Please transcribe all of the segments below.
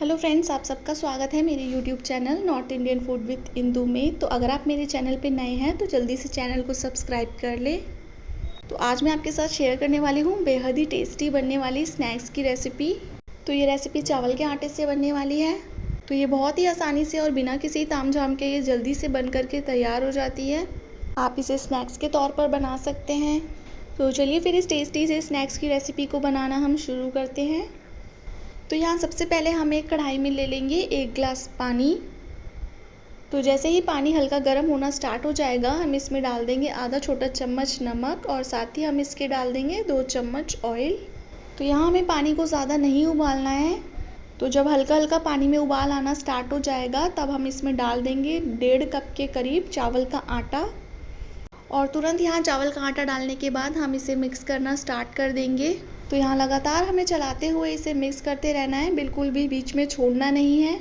Hello friends, आप सबका स्वागत है मेरे YouTube channel north Indian food with Indu में। तो अगर आप मेरे चैनल पे नए हैं तो जल्दी से चैनल को सब्सक्राइब कर ले। तो आज मैं आपके साथ शेयर करने वाली हूँ बेहद ही टेस्टी बनने वाली स्नैक्स की रेसिपी। तो ये रेसिपी चावल के आटे से बनने वाली है। तो ये बहुत ही आसानी से और बिना किसी तामझाम के ये जल्दी से बन करके तैयार हो जाती है। आप इसे स्नैक्स के तौर पर बना सकते हैं। तो चलिए फिर इस टेस्टी से स्नैक्स की रेसिपी को बनाना हम शुरू करते हैं। तो यहाँ सबसे पहले हम एक कढ़ाई में ले लेंगे 1 गिलास पानी। तो जैसे ही पानी हल्का गर्म होना स्टार्ट हो जाएगा, हम इसमें डाल देंगे आधा छोटा चम्मच नमक और साथ ही हम इसके डाल देंगे 2 चम्मच ऑयल। तो यहाँ हमें पानी को ज़्यादा नहीं उबालना है। तो जब हल्का हल्का पानी में उबाल आना स्टार्ट हो जाएगा, तब हम इसमें डाल देंगे 1.5 कप के करीब चावल का आटा। और तुरंत यहाँ चावल का आटा डालने के बाद हम इसे मिक्स करना स्टार्ट कर देंगे। तो यहाँ लगातार हमें चलाते हुए इसे मिक्स करते रहना है, बिल्कुल भी बीच में छोड़ना नहीं है।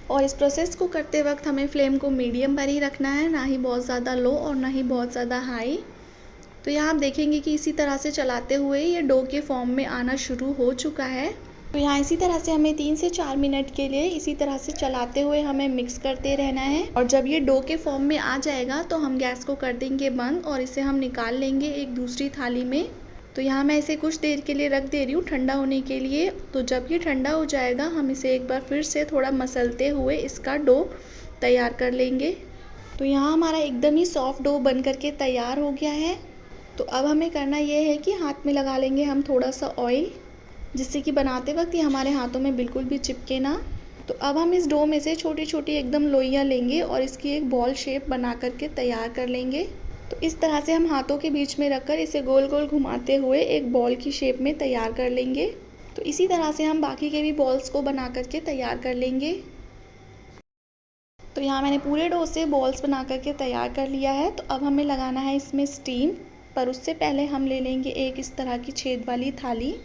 और इस प्रोसेस को करते वक्त हमें फ्लेम को मीडियम पर ही रखना है, ना ही बहुत ज़्यादा लो और ना ही बहुत ज़्यादा हाई। तो यहाँ आप देखेंगे कि इसी तरह से चलाते हुए ये डो के फॉर्म में आना शुरू हो चुका है। तो यहाँ इसी तरह से हमें 3 से 4 मिनट के लिए इसी तरह से चलाते हुए हमें मिक्स करते रहना है। और जब ये डो के फॉर्म में आ जाएगा तो हम गैस को कर देंगे बंद और इसे हम निकाल लेंगे एक दूसरी थाली में। तो यहाँ मैं इसे कुछ देर के लिए रख दे रही हूँ ठंडा होने के लिए। तो जब ये ठंडा हो जाएगा, हम इसे एक बार फिर से थोड़ा मसलते हुए इसका डो तैयार कर लेंगे। तो यहाँ हमारा एकदम ही सॉफ्ट डो बन करके तैयार हो गया है। तो अब हमें करना ये है कि हाथ में लगा लेंगे हम थोड़ा सा ऑयल, जिससे कि बनाते वक्त ये हमारे हाथों में बिल्कुल भी चिपके ना। तो अब हम इस डो में से छोटी छोटी एकदम लोइयाँ लेंगे और इसकी एक बॉल शेप बना करके तैयार कर लेंगे। तो इस तरह से हम हाथों के बीच में रखकर इसे गोल गोल घुमाते हुए एक बॉल की शेप में तैयार कर लेंगे। तो इसी तरह से हम बाकी के भी बॉल्स को बना करके तैयार कर लेंगे। तो यहाँ मैंने पूरे डो से बॉल्स बना करके तैयार कर लिया है। तो अब हमें लगाना है इसमें स्टीम, पर उससे पहले हम ले लेंगे एक इस तरह की छेद वाली थाली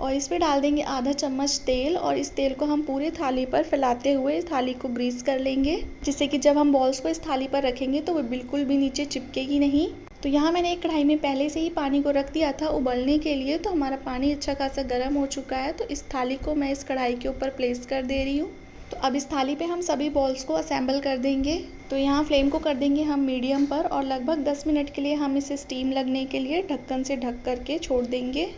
और इस पर डाल देंगे आधा चम्मच तेल। और इस तेल को हम पूरी थाली पर फैलाते हुए थाली को ग्रीस कर लेंगे, जिससे कि जब हम बॉल्स को इस थाली पर रखेंगे तो वो बिल्कुल भी नीचे चिपकेगी नहीं। तो यहाँ मैंने एक कढ़ाई में पहले से ही पानी को रख दिया था उबलने के लिए। तो हमारा पानी अच्छा खासा गर्म हो चुका है। तो इस थाली को मैं इस कढ़ाई के ऊपर प्लेस कर दे रही हूँ। तो अब इस थाली पे हम सभी बॉल्स को असेंबल कर देंगे। तो यहाँ फ्लेम को कर देंगे हम मीडियम पर और लगभग 10 मिनट के लिए हम इसे स्टीम लगने के लिए ढक्कन से ढक करके छोड़ देंगे।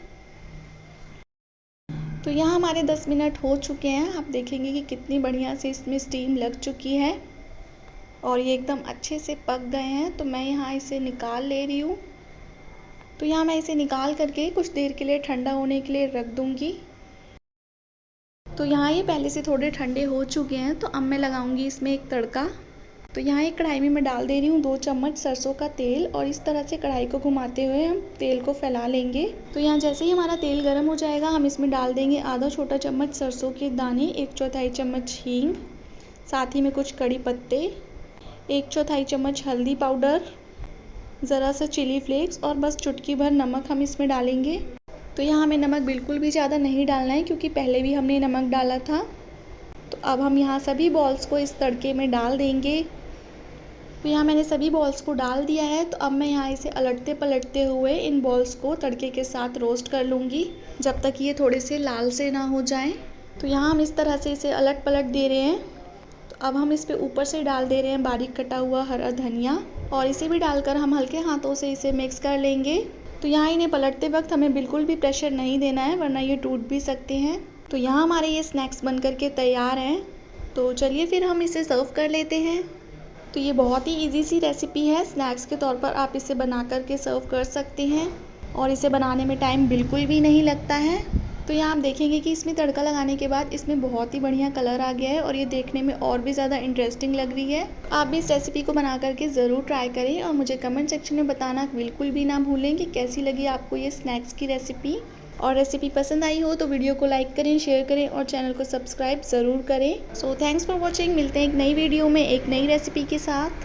तो यहाँ हमारे 10 मिनट हो चुके हैं। आप देखेंगे कि कितनी बढ़िया से इसमें स्टीम लग चुकी है और ये एकदम अच्छे से पक गए हैं। तो मैं यहाँ इसे निकाल ले रही हूँ। तो यहाँ मैं इसे निकाल करके कुछ देर के लिए ठंडा होने के लिए रख दूँगी। तो यहाँ ये पहले से थोड़े ठंडे हो चुके हैं। तो अब मैं लगाऊंगी इसमें एक तड़का। तो यहाँ एक कढ़ाई में मैं डाल दे रही हूँ 2 चम्मच सरसों का तेल और इस तरह से कढ़ाई को घुमाते हुए हम तेल को फैला लेंगे। तो यहाँ जैसे ही हमारा तेल गर्म हो जाएगा, हम इसमें डाल देंगे आधा छोटा चम्मच सरसों के दाने, 1/4 चम्मच हींग, साथ ही में कुछ कड़ी पत्ते, 1/4 चम्मच हल्दी पाउडर, ज़रा सा चिली फ्लेक्स और बस चुटकी भर नमक हम इसमें डालेंगे। तो यहाँ हमें नमक बिल्कुल भी ज़्यादा नहीं डालना है, क्योंकि पहले भी हमने नमक डाला था। तो अब हम यहाँ सभी बॉल्स को इस तड़के में डाल देंगे। तो यहाँ मैंने सभी बॉल्स को डाल दिया है। तो अब मैं यहाँ इसे अलटते पलटते हुए इन बॉल्स को तड़के के साथ रोस्ट कर लूँगी, जब तक ये थोड़े से लाल से ना हो जाएं। तो यहाँ हम इस तरह से इसे अलट पलट दे रहे हैं। तो अब हम इस पे ऊपर से डाल दे रहे हैं बारीक कटा हुआ हरा धनिया और इसे भी डालकर हम हल्के हाथों से इसे मिक्स कर लेंगे। तो यहाँ इन्हें पलटते वक्त हमें बिल्कुल भी प्रेशर नहीं देना है, वरना ये टूट भी सकते हैं। तो यहाँ हमारे ये स्नैक्स बन करके तैयार हैं। तो चलिए फिर हम इसे सर्व कर लेते हैं। तो ये बहुत ही इजी सी रेसिपी है। स्नैक्स के तौर पर आप इसे बना करके सर्व कर सकते हैं और इसे बनाने में टाइम बिल्कुल भी नहीं लगता है। तो यहाँ आप देखेंगे कि इसमें तड़का लगाने के बाद इसमें बहुत ही बढ़िया कलर आ गया है और ये देखने में और भी ज़्यादा इंटरेस्टिंग लग रही है। आप भी इस रेसिपी को बना करके ज़रूर ट्राई करें और मुझे कमेंट सेक्शन में बताना बिल्कुल भी ना भूलें कि कैसी लगी आपको ये स्नैक्स की रेसिपी। और रेसिपी पसंद आई हो तो वीडियो को लाइक करें, शेयर करें और चैनल को सब्सक्राइब ज़रूर करें। So thanks for watching. मिलते हैं एक नई वीडियो में एक नई रेसिपी के साथ।